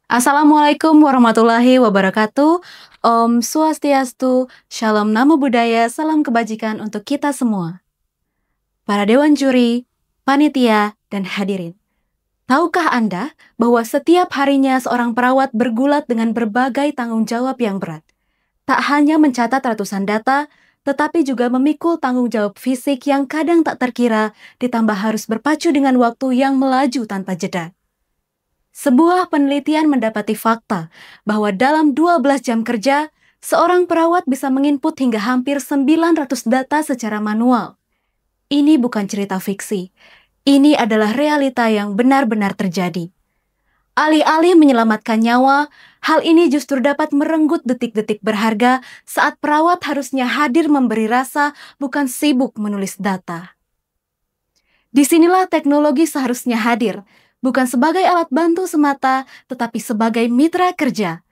Assalamualaikum warahmatullahi wabarakatuh. Om Swastiastu, Shalom Namo Buddhaya, salam kebajikan untuk kita semua. Para dewan juri, panitia, dan hadirin. Tahukah Anda bahwa setiap harinya seorang perawat bergulat dengan berbagai tanggung jawab yang berat? Tak hanya mencatat ratusan data, tetapi juga memikul tanggung jawab fisik yang kadang tak terkira, ditambah harus berpacu dengan waktu yang melaju tanpa jeda. Sebuah penelitian mendapati fakta bahwa dalam 12 jam kerja, seorang perawat bisa menginput hingga hampir 900 data secara manual. Ini bukan cerita fiksi. Ini adalah realita yang benar-benar terjadi. Alih-alih menyelamatkan nyawa, hal ini justru dapat merenggut detik-detik berharga saat perawat harusnya hadir memberi rasa, bukan sibuk menulis data. Disinilah teknologi seharusnya hadir, bukan sebagai alat bantu semata, tetapi sebagai mitra kerja.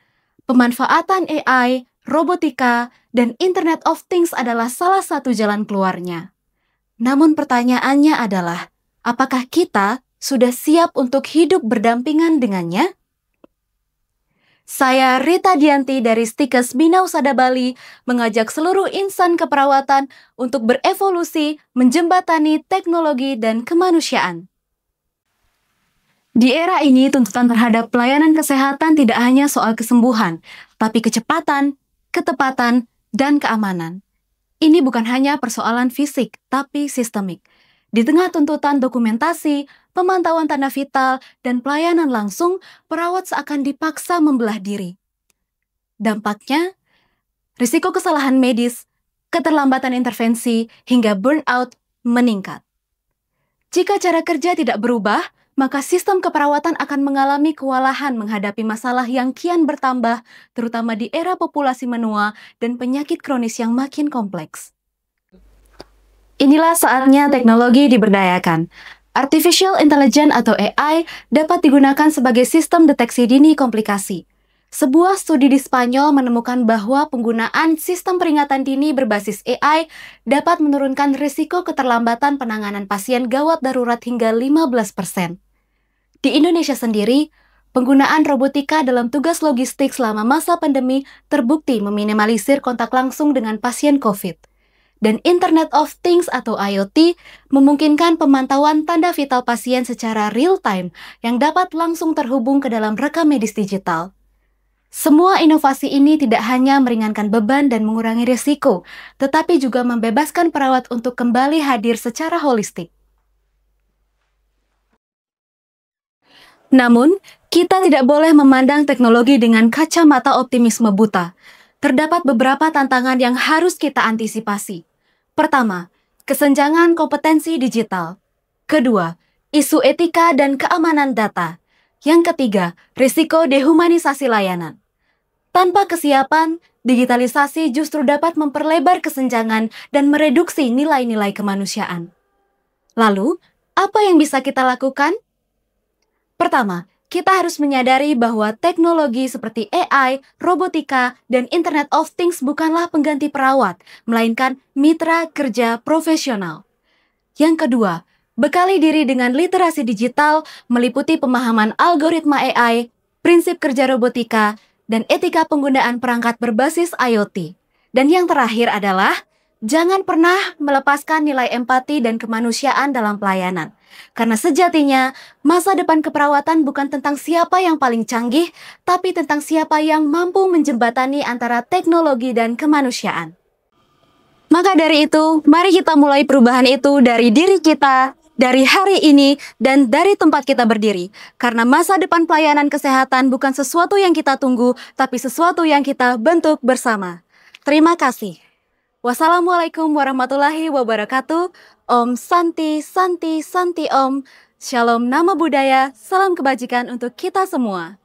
Pemanfaatan AI, robotika, dan Internet of Things adalah salah satu jalan keluarnya. Namun pertanyaannya adalah, apakah kita sudah siap untuk hidup berdampingan dengannya? Saya Rita Dianti dari Stikes Bina Usada Bali mengajak seluruh insan keperawatan untuk berevolusi, menjembatani teknologi dan kemanusiaan. Di era ini, tuntutan terhadap pelayanan kesehatan tidak hanya soal kesembuhan, tapi kecepatan, ketepatan, dan keamanan. Ini bukan hanya persoalan fisik, tapi sistemik. Di tengah tuntutan dokumentasi, pemantauan tanda vital, dan pelayanan langsung, perawat seakan dipaksa membelah diri. Dampaknya, risiko kesalahan medis, keterlambatan intervensi, hingga burnout meningkat. Jika cara kerja tidak berubah, maka sistem keperawatan akan mengalami kewalahan menghadapi masalah yang kian bertambah, terutama di era populasi menua dan penyakit kronis yang makin kompleks. Inilah saatnya teknologi diberdayakan. Artificial Intelligence atau AI dapat digunakan sebagai sistem deteksi dini komplikasi. Sebuah studi di Spanyol menemukan bahwa penggunaan sistem peringatan dini berbasis AI dapat menurunkan risiko keterlambatan penanganan pasien gawat darurat hingga 15%. Di Indonesia sendiri, penggunaan robotika dalam tugas logistik selama masa pandemi terbukti meminimalisir kontak langsung dengan pasien COVID. Dan Internet of Things atau IoT memungkinkan pemantauan tanda vital pasien secara real-time yang dapat langsung terhubung ke dalam rekam medis digital. Semua inovasi ini tidak hanya meringankan beban dan mengurangi risiko, tetapi juga membebaskan perawat untuk kembali hadir secara holistik. Namun, kita tidak boleh memandang teknologi dengan kacamata optimisme buta. Terdapat beberapa tantangan yang harus kita antisipasi. Pertama, kesenjangan kompetensi digital. Kedua, isu etika dan keamanan data. Yang ketiga, risiko dehumanisasi layanan. Tanpa kesiapan, digitalisasi justru dapat memperlebar kesenjangan dan mereduksi nilai-nilai kemanusiaan. Lalu, apa yang bisa kita lakukan? Pertama, kita harus menyadari bahwa teknologi seperti AI, robotika, dan Internet of Things bukanlah pengganti perawat, melainkan mitra kerja profesional. Yang kedua, bekali diri dengan literasi digital meliputi pemahaman algoritma AI, prinsip kerja robotika, dan etika penggunaan perangkat berbasis IoT. Dan yang terakhir adalah, jangan pernah melepaskan nilai empati dan kemanusiaan dalam pelayanan. Karena sejatinya, masa depan keperawatan bukan tentang siapa yang paling canggih, tapi tentang siapa yang mampu menjembatani antara teknologi dan kemanusiaan. Maka dari itu, mari kita mulai perubahan itu dari diri kita, dari hari ini, dan dari tempat kita berdiri. Karena masa depan pelayanan kesehatan bukan sesuatu yang kita tunggu, tapi sesuatu yang kita bentuk bersama. Terima kasih. Wassalamualaikum warahmatullahi wabarakatuh. Om Santi, Santi, Santi Om. Shalom Namo Buddhaya, salam kebajikan untuk kita semua.